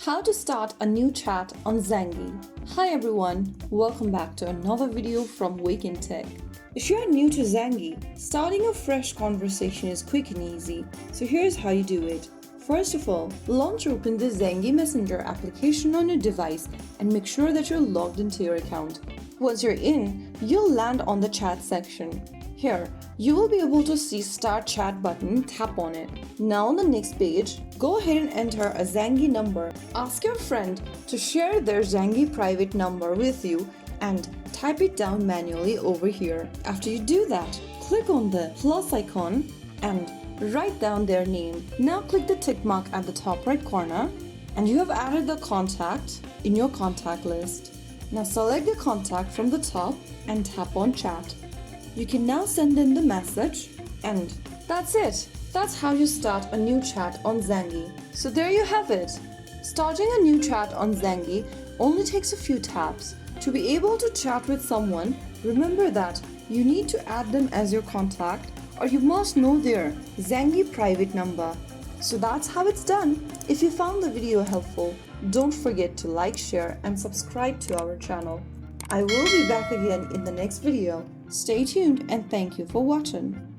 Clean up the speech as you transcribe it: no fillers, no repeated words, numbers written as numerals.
How to start a new chat on Zangi. Hi everyone, welcome back to another video from Wake&Tech. If you are new to Zangi, starting a fresh conversation is quick and easy, so here's how you do it. First of all, launch or open the Zangi Messenger application on your device and make sure that you're logged into your account. Once you're in, you'll land on the chat section. Here, you will be able to see Start Chat button, tap on it. Now on the next page, go ahead and enter a Zangi number. Ask your friend to share their Zangi private number with you and type it down manually over here. After you do that, click on the plus icon and write down their name. Now click the tick mark at the top right corner and you have added the contact in your contact list. Now select the contact from the top and tap on chat. You can now send in the message and that's it. That's how you start a new chat on Zangi. So there you have it. Starting a new chat on Zangi only takes a few taps. To be able to chat with someone, remember that you need to add them as your contact or you must know their Zangi private number. So that's how it's done. If you found the video helpful, don't forget to like, share and subscribe to our channel. I will be back again in the next video. Stay tuned and thank you for watching.